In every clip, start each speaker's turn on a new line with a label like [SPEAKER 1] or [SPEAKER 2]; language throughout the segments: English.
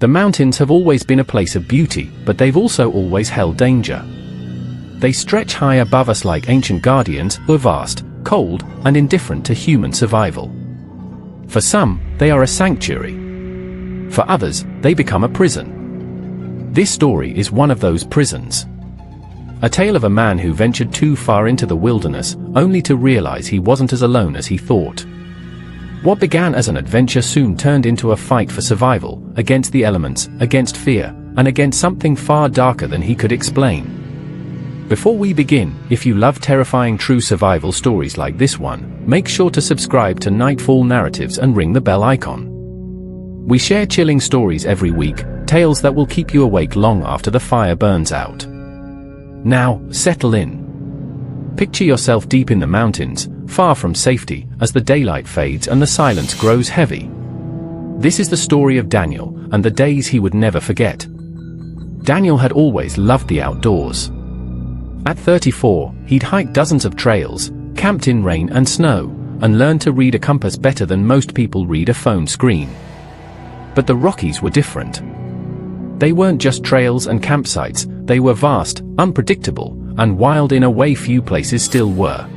[SPEAKER 1] The mountains have always been a place of beauty, but they've also always held danger. They stretch high above us like ancient guardians who are vast, cold, and indifferent to human survival. For some, they are a sanctuary. For others, they become a prison. This story is one of those prisons. A tale of a man who ventured too far into the wilderness, only to realize he wasn't as alone as he thought. What began as an adventure soon turned into a fight for survival, against the elements, against fear, and against something far darker than he could explain. Before we begin, if you love terrifying true survival stories like this one, make sure to subscribe to Nightfall Narratives and ring the bell icon. We share chilling stories every week, tales that will keep you awake long after the fire burns out. Now, settle in. Picture yourself deep in the mountains, far from safety, as the daylight fades and the silence grows heavy. This is the story of Daniel, and the days he would never forget. Daniel had always loved the outdoors. At 34, he'd hiked dozens of trails, camped in rain and snow, and learned to read a compass better than most people read a phone screen. But the Rockies were different. They weren't just trails and campsites, they were vast, unpredictable, and wild in a way few places still were.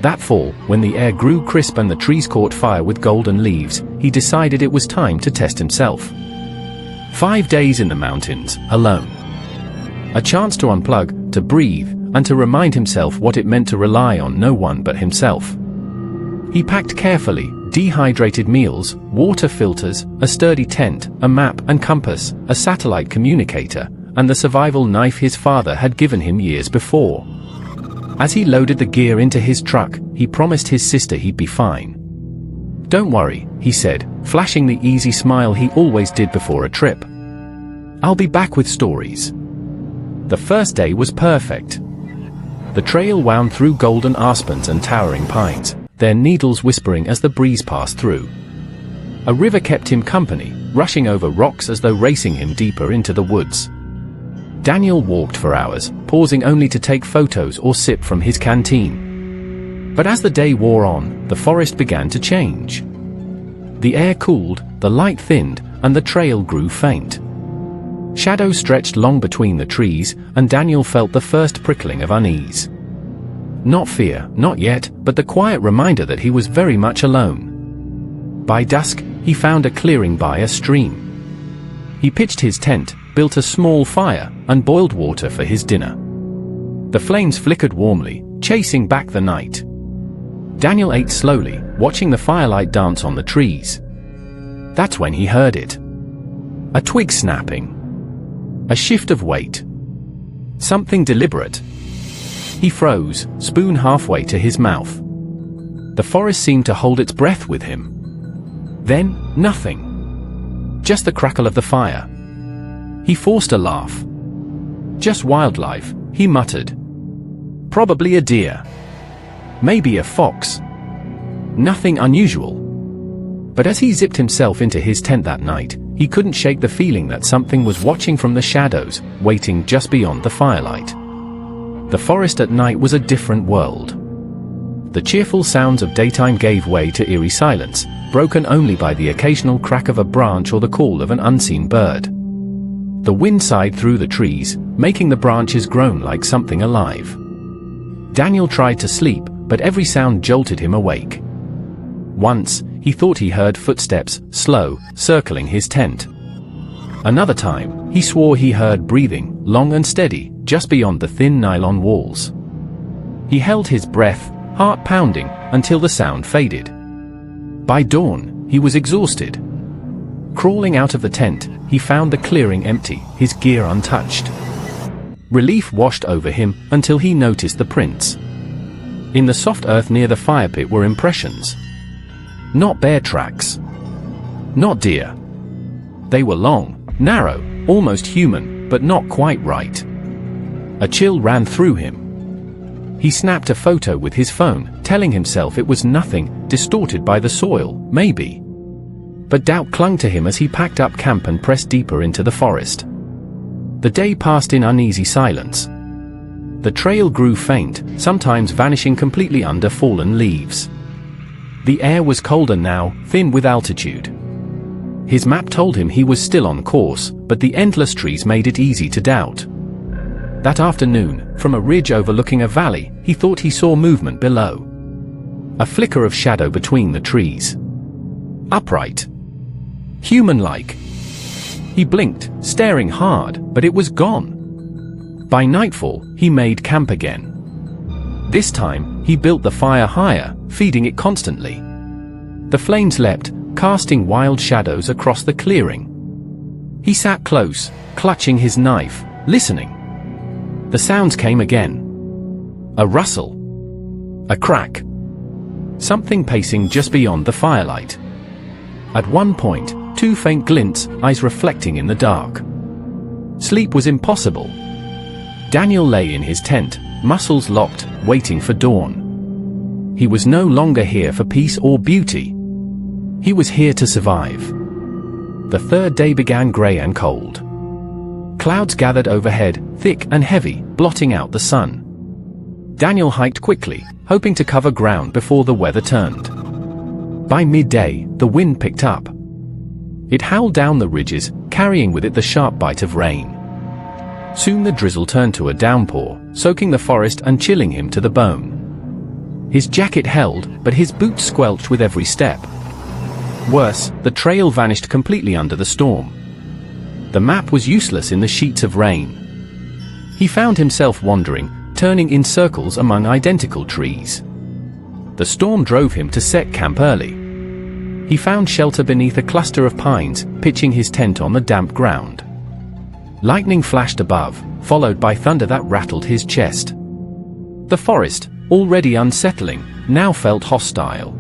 [SPEAKER 1] That fall, when the air grew crisp and the trees caught fire with golden leaves, he decided it was time to test himself. 5 days in the mountains, alone. A chance to unplug, to breathe, and to remind himself what it meant to rely on no one but himself. He packed carefully, dehydrated meals, water filters, a sturdy tent, a map and compass, a satellite communicator, and the survival knife his father had given him years before. As he loaded the gear into his truck, he promised his sister he'd be fine. "Don't worry," he said, flashing the easy smile he always did before a trip. "I'll be back with stories." The first day was perfect. The trail wound through golden aspens and towering pines, their needles whispering as the breeze passed through. A river kept him company, rushing over rocks as though racing him deeper into the woods. Daniel walked for hours, pausing only to take photos or sip from his canteen. But as the day wore on, the forest began to change. The air cooled, the light thinned, and the trail grew faint. Shadows stretched long between the trees, and Daniel felt the first prickling of unease. Not fear, not yet, but the quiet reminder that he was very much alone. By dusk, he found a clearing by a stream. He pitched his tent, built a small fire, and boiled water for his dinner. The flames flickered warmly, chasing back the night. Daniel ate slowly, watching the firelight dance on the trees. That's when he heard it. A twig snapping. A shift of weight. Something deliberate. He froze, spoon halfway to his mouth. The forest seemed to hold its breath with him. Then, nothing. Just the crackle of the fire. He forced a laugh. "Just wildlife," he muttered. "Probably a deer. Maybe a fox. Nothing unusual." But as he zipped himself into his tent that night, he couldn't shake the feeling that something was watching from the shadows, waiting just beyond the firelight. The forest at night was a different world. The cheerful sounds of daytime gave way to eerie silence, broken only by the occasional crack of a branch or the call of an unseen bird. The wind sighed through the trees, making the branches groan like something alive. Daniel tried to sleep, but every sound jolted him awake. Once, he thought he heard footsteps, slow, circling his tent. Another time, he swore he heard breathing, long and steady, just beyond the thin nylon walls. He held his breath, heart pounding, until the sound faded. By dawn, he was exhausted. Crawling out of the tent, he found the clearing empty, his gear untouched. Relief washed over him until he noticed the prints. In the soft earth near the fire pit were impressions. Not bear tracks. Not deer. They were long, narrow, almost human, but not quite right. A chill ran through him. He snapped a photo with his phone, telling himself it was nothing, distorted by the soil, maybe. But doubt clung to him as he packed up camp and pressed deeper into the forest. The day passed in uneasy silence. The trail grew faint, sometimes vanishing completely under fallen leaves. The air was colder now, thin with altitude. His map told him he was still on course, but the endless trees made it easy to doubt. That afternoon, from a ridge overlooking a valley, he thought he saw movement below. A flicker of shadow between the trees. Upright. Human-like. He blinked, staring hard, but it was gone. By nightfall, he made camp again. This time, he built the fire higher, feeding it constantly. The flames leapt, casting wild shadows across the clearing. He sat close, clutching his knife, listening. The sounds came again. A rustle. A crack. Something pacing just beyond the firelight. At one point, two faint glints, eyes reflecting in the dark. Sleep was impossible. Daniel lay in his tent, muscles locked, waiting for dawn. He was no longer here for peace or beauty. He was here to survive. The third day began grey and cold. Clouds gathered overhead, thick and heavy, blotting out the sun. Daniel hiked quickly, hoping to cover ground before the weather turned. By midday, the wind picked up. It howled down the ridges, carrying with it the sharp bite of rain. Soon the drizzle turned to a downpour, soaking the forest and chilling him to the bone. His jacket held, but his boots squelched with every step. Worse, the trail vanished completely under the storm. The map was useless in the sheets of rain. He found himself wandering, turning in circles among identical trees. The storm drove him to set camp early. He found shelter beneath a cluster of pines, pitching his tent on the damp ground. Lightning flashed above, followed by thunder that rattled his chest. The forest, already unsettling, now felt hostile.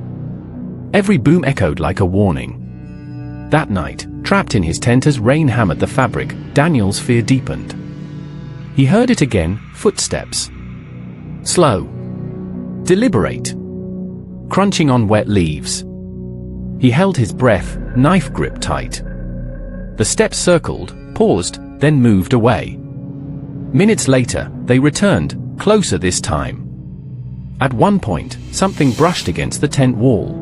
[SPEAKER 1] Every boom echoed like a warning. That night, trapped in his tent as rain hammered the fabric, Daniel's fear deepened. He heard it again, footsteps. Slow. Deliberate. Crunching on wet leaves. He held his breath, knife grip tight. The steps circled, paused, then moved away. Minutes later, they returned, closer this time. At one point, something brushed against the tent wall.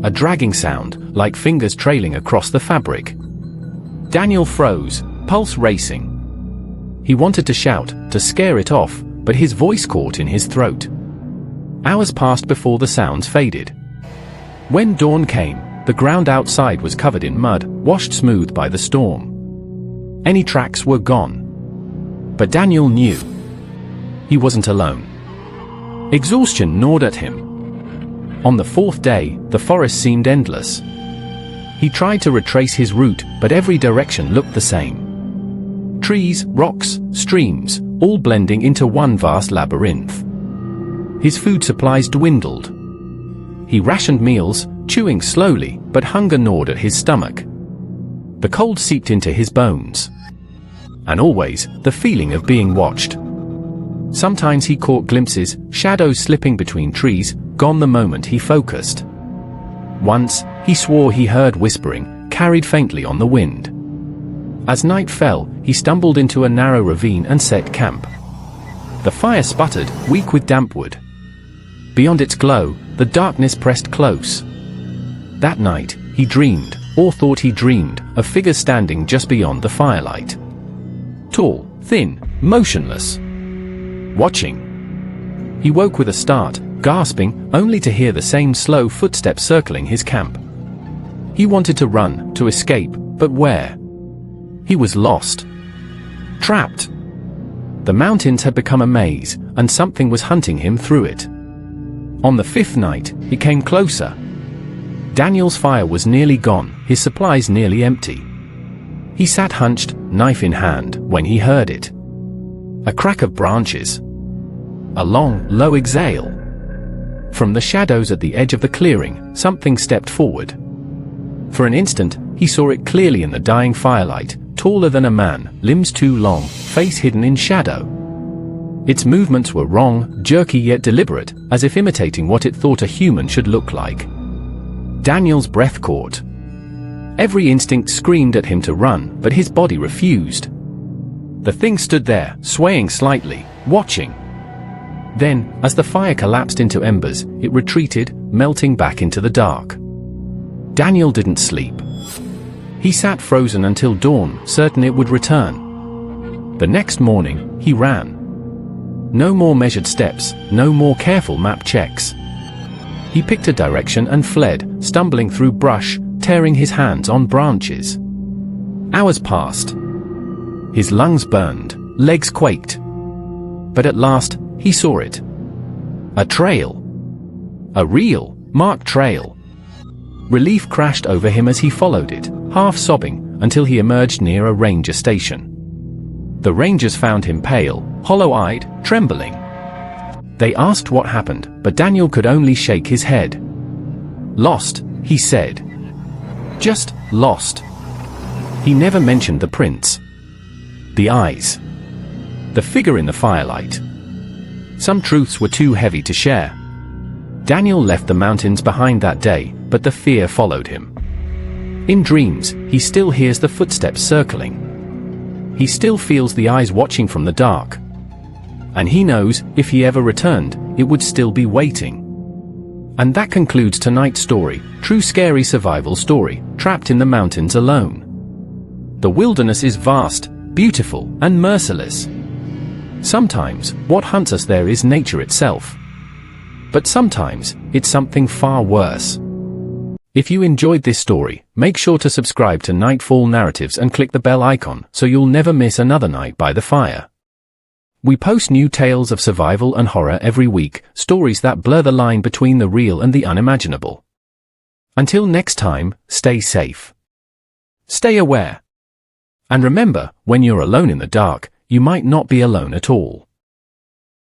[SPEAKER 1] A dragging sound, like fingers trailing across the fabric. Daniel froze, pulse racing. He wanted to shout, to scare it off, but his voice caught in his throat. Hours passed before the sounds faded. When dawn came, the ground outside was covered in mud, washed smooth by the storm. Any tracks were gone. But Daniel knew. He wasn't alone. Exhaustion gnawed at him. On the fourth day, the forest seemed endless. He tried to retrace his route, but every direction looked the same. Trees, rocks, streams, all blending into one vast labyrinth. His food supplies dwindled. He rationed meals, chewing slowly, but hunger gnawed at his stomach. The cold seeped into his bones. And always, the feeling of being watched. Sometimes he caught glimpses, shadows slipping between trees, gone the moment he focused. Once, he swore he heard whispering, carried faintly on the wind. As night fell, he stumbled into a narrow ravine and set camp. The fire sputtered, weak with damp wood. Beyond its glow, the darkness pressed close. That night, he dreamed, or thought he dreamed, of figures standing just beyond the firelight. Tall, thin, motionless. Watching. He woke with a start, gasping, only to hear the same slow footsteps circling his camp. He wanted to run, to escape, but where? He was lost. Trapped. The mountains had become a maze, and something was hunting him through it. On the fifth night, it came closer. Daniel's fire was nearly gone, his supplies nearly empty. He sat hunched, knife in hand, when he heard it. A crack of branches. A long, low exhale. From the shadows at the edge of the clearing, something stepped forward. For an instant, he saw it clearly in the dying firelight, taller than a man, limbs too long, face hidden in shadow. Its movements were wrong, jerky yet deliberate, as if imitating what it thought a human should look like. Daniel's breath caught. Every instinct screamed at him to run, but his body refused. The thing stood there, swaying slightly, watching. Then, as the fire collapsed into embers, it retreated, melting back into the dark. Daniel didn't sleep. He sat frozen until dawn, certain it would return. The next morning, he ran. No more measured steps, no more careful map checks. He picked a direction and fled, stumbling through brush, tearing his hands on branches. Hours passed. His lungs burned, legs quaked. But at last, he saw it. A trail. A real, marked trail. Relief crashed over him as he followed it, half sobbing, until he emerged near a ranger station. The rangers found him pale, hollow-eyed, trembling. They asked what happened, but Daniel could only shake his head. Lost, he said. Just lost. He never mentioned the prints. The eyes. The figure in the firelight. Some truths were too heavy to share. Daniel left the mountains behind that day, but the fear followed him. In dreams, he still hears the footsteps circling. He still feels the eyes watching from the dark. And he knows, if he ever returned, it would still be waiting. And that concludes tonight's story, true scary survival story, Trapped in the Mountains Alone. The wilderness is vast, beautiful, and merciless. Sometimes, what hunts us there is nature itself. But sometimes, it's something far worse. If you enjoyed this story, make sure to subscribe to Nightfall Narratives and click the bell icon so you'll never miss another night by the fire. We post new tales of survival and horror every week, stories that blur the line between the real and the unimaginable. Until next time, stay safe. Stay aware. And remember, when you're alone in the dark, you might not be alone at all.